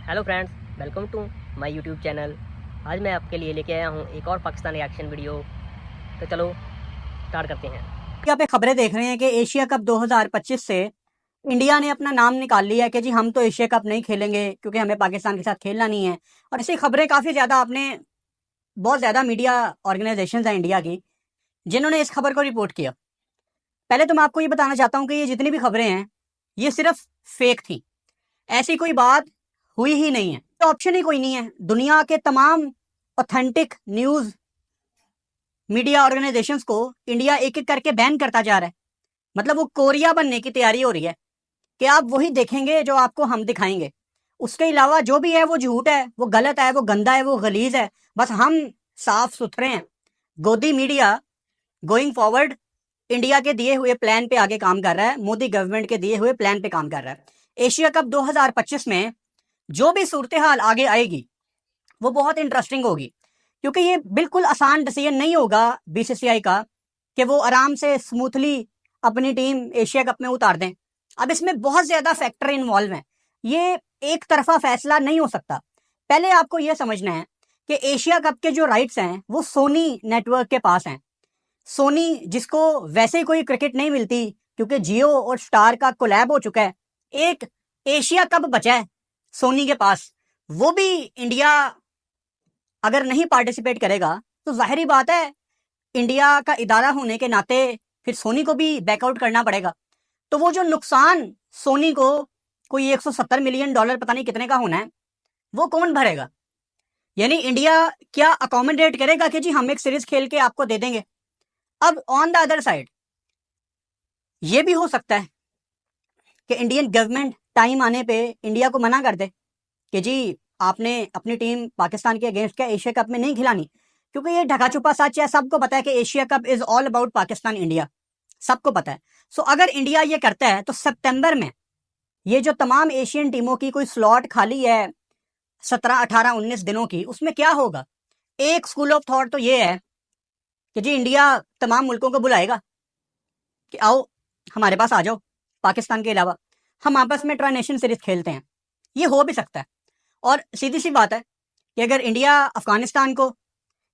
Hello friends, welcome to my YouTube channel. आज मैं आपके लिए लेके आया हूँ एक और पाकिस्तान रिएक्शन वीडियो। तो चलो स्टार्ट करते हैं। यहाँ पे खबरें देख रहे हैं कि एशिया कप 2025 से इंडिया ने अपना नाम निकाल लिया है कि जी हम तो एशिया कप नहीं खेलेंगे क्योंकि हमें पाकिस्तान के साथ खेलना नहीं है। और ऐसी खबरें काफ़ी ज़्यादा आपने बहुत ज़्यादा मीडिया ऑर्गेनाइजेशंस हैं इंडिया की जिन्होंने इस खबर को रिपोर्ट किया। पहले तो मैं आपको ये बताना चाहता हूँ कि ये जितनी भी खबरें हैं ये सिर्फ फेक थी, ऐसी कोई बात हुई ही नहीं है। तो ऑप्शन ही कोई नहीं है। दुनिया के तमाम ऑथेंटिक न्यूज़ मीडिया ऑर्गेनाइजेशंस को इंडिया एक एक करके बैन करता जा रहा है। मतलब वो कोरिया बनने की तैयारी हो रही है कि आप वही देखेंगे जो आपको हम दिखाएंगे। उसके अलावा जो भी है वो झूठ है, वो गलत है, वो गंदा है, वो गलीज है। बस हम साफ सुथरे हैं। गोदी मीडिया गोइंग फॉरवर्ड इंडिया के दिए हुए प्लान पे आगे काम कर रहा है, मोदी गवर्नमेंट के दिए हुए प्लान पे काम कर रहा है। एशिया कप 2025 में जो भी सूरत हाल आगे आएगी वो बहुत इंटरेस्टिंग होगी, क्योंकि ये बिल्कुल आसान डिसीजन नहीं होगा बीसीसीआई का कि वो आराम से स्मूथली अपनी टीम एशिया कप में उतार दें। अब इसमें बहुत ज़्यादा फैक्टर इन्वॉल्व हैं, ये एक तरफा फैसला नहीं हो सकता। पहले आपको यह समझना है कि एशिया कप के जो राइट्स हैं वो सोनी नेटवर्क के पास हैं। सोनी जिसको वैसे कोई क्रिकेट नहीं मिलती क्योंकि जियो और स्टार का कोलैब हो चुका है, एक एशिया कप बचा है सोनी के पास। वो भी इंडिया अगर नहीं पार्टिसिपेट करेगा तो जाहिर बात है इंडिया का इदारा होने के नाते फिर सोनी को भी बैकआउट करना पड़ेगा। तो वो जो नुकसान सोनी को कोई $170 मिलियन पता नहीं कितने का होना है, वो कौन भरेगा? यानी इंडिया क्या अकोमोडेट करेगा कि जी हम एक सीरीज खेल के आपको दे देंगे? अब ऑन द अदर साइड ये भी हो सकता है कि इंडियन गवर्नमेंट टाइम आने पे इंडिया को मना कर दे कि जी आपने अपनी टीम पाकिस्तान के अगेंस्ट क्या एशिया कप में नहीं खिलानी, क्योंकि ये ढका छुपा सच है। सबको पता है कि Asia cup is all about Pakistan India, सबको पता है। सो अगर इंडिया ये करता है तो सितंबर में ये जो तमाम एशियन टीमों की कोई स्लॉट खाली है 17, 18, 19 दिनों की, उसमें क्या होगा? एक स्कूल ऑफ थॉट तो ये है कि जी इंडिया तमाम मुल्कों को बुलाएगा कि आओ हमारे पास आ जाओ, पाकिस्तान के अलावा हम आपस में ट्राई नेशन सीरीज खेलते हैं। ये हो भी सकता है। और सीधी सी बात है कि अगर इंडिया अफगानिस्तान को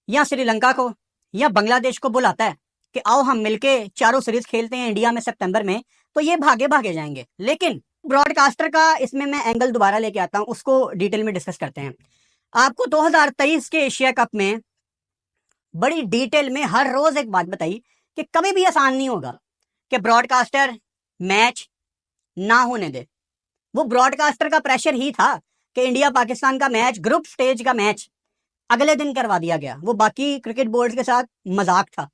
या श्रीलंका को या बांग्लादेश को बुलाता है कि आओ हम मिलके चारों सीरीज खेलते हैं इंडिया में सितंबर में, तो ये भागे भागे जाएंगे। लेकिन ब्रॉडकास्टर का इसमें मैं एंगल दोबारा लेके आता हूं, उसको डिटेल में डिस्कस करते हैं। आपको 2023 के एशिया कप में बड़ी डिटेल में हर रोज एक बात बताई कि कभी भी आसान नहीं होगा कि ब्रॉडकास्टर मैच ना होने दे। वो ब्रॉडकास्टर का प्रेशर ही था कि इंडिया पाकिस्तान का मैच, ग्रुप स्टेज का मैच अगले दिन करवा दिया गया। वो बाकी क्रिकेट बोर्ड के साथ मजाक था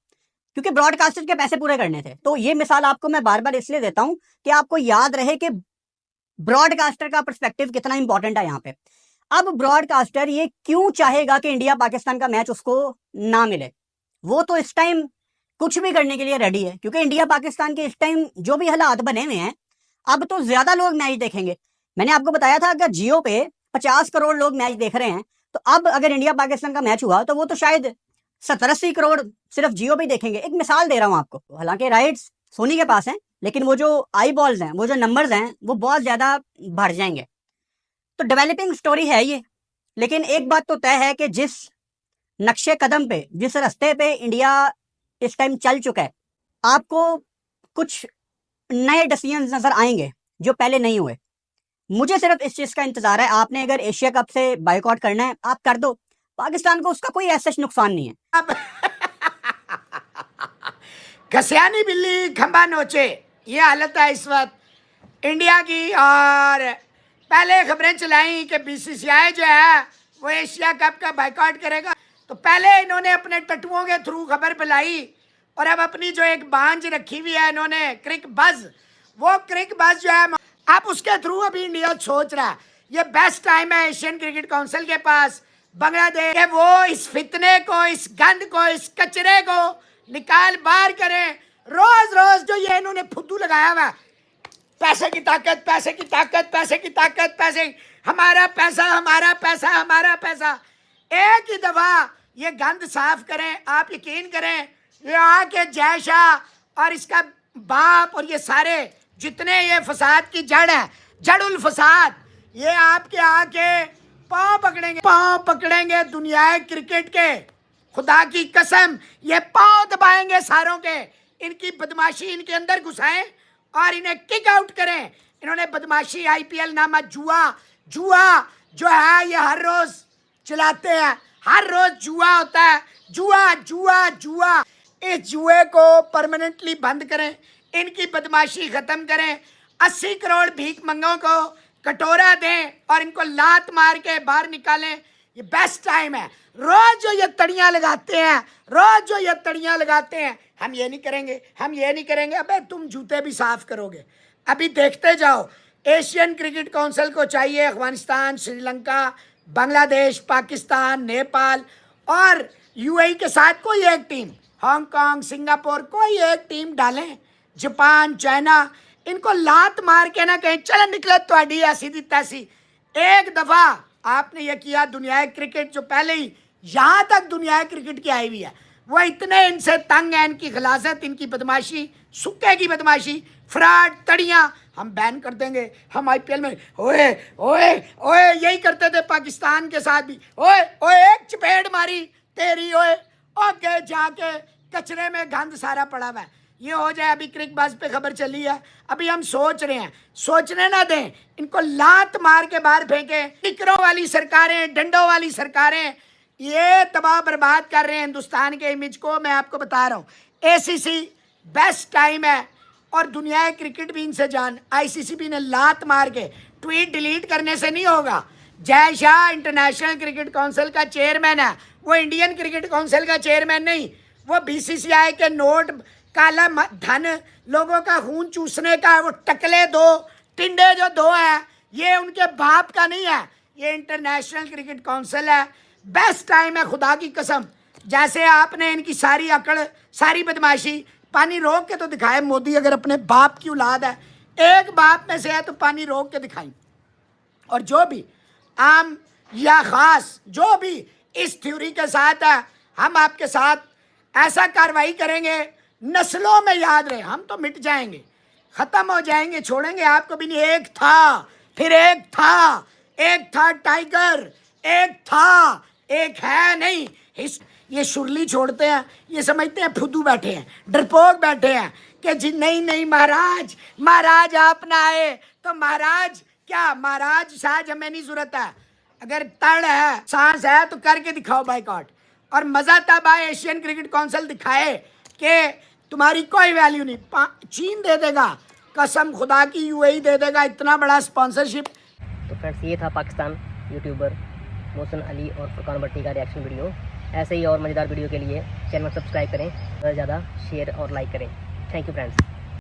क्योंकि ब्रॉडकास्टर के पैसे पूरे करने थे। तो ये मिसाल आपको मैं बार बार इसलिए देता हूं कि आपको याद रहे कि ब्रॉडकास्टर का पर्सपेक्टिव कितना इंपॉर्टेंट है यहाँ पे। अब ब्रॉडकास्टर ये क्यों चाहेगा कि इंडिया पाकिस्तान का मैच उसको ना मिले? वो तो इस टाइम कुछ भी करने के लिए रेडी है, क्योंकि इंडिया पाकिस्तान के इस टाइम जो भी हालात बने हुए हैं, अब तो ज्यादा लोग मैच देखेंगे। मैंने आपको बताया था अगर जियो पे 50 करोड़ लोग मैच देख रहे हैं, तो अब अगर इंडिया पाकिस्तान का मैच हुआ तो वो तो शायद 70-80 करोड़ सिर्फ जियो पे देखेंगे। एक मिसाल दे रहा हूं आपको। हालांकि राइट्स सोनी के पास हैं, लेकिन वो जो आई बॉल्स हैं, वो जो नंबर्स हैं, वो बहुत ज्यादा बढ़ जाएंगे। तो डेवलपिंग स्टोरी है ये। लेकिन एक बात तो तय है कि जिस नक्शे कदम पे, जिस रास्ते पे इंडिया इस टाइम चल चुका है, आपको कुछ नए डिसीजन नजर आएंगे जो पहले नहीं हुए। मुझे सिर्फ इस चीज का इंतजार है। आपने अगर एशिया कप से बाइकआउट करना है, आप कर दो। पाकिस्तान को उसका कोई ऐसा नुकसान नहीं है। घसियानी बिल्ली खंबा नोचे, ये हालत है इस वक्त इंडिया की। और पहले खबरें चलाई कि बीसीसीआई जो है वो एशिया कप का बाइकआउट करेगा, तो पहले इन्होंने अपने टटुओं के थ्रू खबर फैलाई और अब अपनी जो एक बांझ रखी हुई है इन्होंने, क्रिक बज, वो क्रिक बज जो है आप उसके थ्रू अभी इंडिया सोच रहा है ये बेस्ट टाइम है एशियन क्रिकेट काउंसिल के पास, बांग्लादेश, वो इस फितने को, इस गंद को, इस कचरे को निकाल बाहर करें। रोज रोज जो ये इन्होंने फुद्दू लगाया हुआ, पैसे की ताकत, पैसे की ताकत, पैसे की ताकत, पैसे, हमारा पैसा, हमारा पैसा, हमारा पैसा। एक ही दफा ये गंद साफ करें। आप यकीन करें यहाँ के जय शाह और इसका बाप और ये सारे जितने ये फसाद की जड़ है, जड़ उल फसाद, ये आपके आके पाँव पकड़ेंगे दुनिया क्रिकेट के। खुदा की कसम ये पाँव दबाएंगे सारों के। इनकी बदमाशी इनके अंदर घुसाएं और इन्हें किक आउट करें। इन्होंने बदमाशी IPL नामा जुआ जो है ये हर रोज चलाते हैं। हर रोज जुआ होता है, जुआ। इस जुए को परमानेंटली बंद करें, इनकी बदमाशी खत्म करें। 80 करोड़ भीख मंगों को कटोरा दें और इनको लात मार के बाहर निकालें। ये बेस्ट टाइम है। रोज जो ये तड़ियां लगाते हैं, हम ये नहीं करेंगे। अबे तुम जूते भी साफ करोगे। अभी देखते जाओ। एशियन क्रिकेट काउंसिल को चाहिए अफगानिस्तान, श्रीलंका, बांग्लादेश, पाकिस्तान, नेपाल और UAE के साथ कोई एक टीम, हांगकांग, सिंगापुर, कोई एक टीम डालें। जापान, चाइना, इनको लात मार के ना कहें चल निकले तुहाडी ऐसी दी तैसी। एक दफ़ा आपने ये किया, दुनिया क्रिकेट जो पहले ही यहाँ तक दुनिया क्रिकेट की आई हुई है, वो इतने इनसे तंग है। इनकी खिलासत, इनकी बदमाशी, सुक्के की बदमाशी, फ्रॉड, तड़ियाँ हम बैन कर देंगे। हम IPL में ओए यही करते थे पाकिस्तान के साथ भी। ओए एक चपेट मारी तेरी, ओके जाके कचरे में गंद सारा पड़ा हुआ है। ये हो जाए। अभी क्रिक बस पे खबर चली है। अभी हम सोच रहे हैं, सोचने ना दें। इनको लात मार के बाहर फेंके। टिकरों वाली सरकारें, डंडों वाली सरकारें ये तबाह बर्बाद कर रहे हैं हिंदुस्तान के इमेज को। मैं आपको बता रहा हूँ ACC बेस्ट टाइम है और दुनिया क्रिकेट भी इनसे जान। ICC भी ने लात मार के ट्वीट डिलीट करने से नहीं होगा। Jay Shah international cricket council का चेयरमैन है, वो इंडियन क्रिकेट काउंसिल का चेयरमैन नहीं। वो BCCI के नोट, काला धन, लोगों का खून चूसने का वो टकले दो टिंडे जो दो है, ये उनके बाप का नहीं है। ये इंटरनेशनल क्रिकेट काउंसिल है। बेस्ट टाइम है खुदा की कसम। जैसे आपने इनकी सारी अकड़, सारी बदमाशी, पानी रोक के तो दिखाए। मोदी अगर अपने बाप की औलाद है, एक बाप में से है, तो पानी रोक के दिखाई। और जो भी आम या ख़ास जो भी इस थ्योरी के साथ है, हम आपके साथ ऐसा कार्रवाई करेंगे, नस्लों में याद रहे। हम तो मिट जाएंगे, ख़त्म हो जाएंगे, छोड़ेंगे आपको भी नहीं। एक था, फिर एक था टाइगर, एक है नहीं। ये शुरली छोड़ते हैं, ये समझते हैं फुद्दू बैठे हैं, डरपोक बैठे हैं कि जी नहीं महाराज आप ना आए तो महाराज साज हमें नहीं जरूरत है। अगर तड़ है, सांस है तो करके दिखाओ बाइकआउट। और मज़ा तब आए एशियन क्रिकेट काउंसिल दिखाए कि तुम्हारी कोई वैल्यू नहीं। चीन दे देगा कसम खुदा की, UAE दे देगा इतना बड़ा स्पॉन्सरशिप। तो फ्रेंड्स, ये था पाकिस्तान यूट्यूबर मोहसिन अली और फुरकान भट्टी का रिएक्शन वीडियो। ऐसे ही और मज़ेदार वीडियो के लिए चैनल सब्सक्राइब करें, ज़्यादा शेयर और लाइक करें। Thank you friends.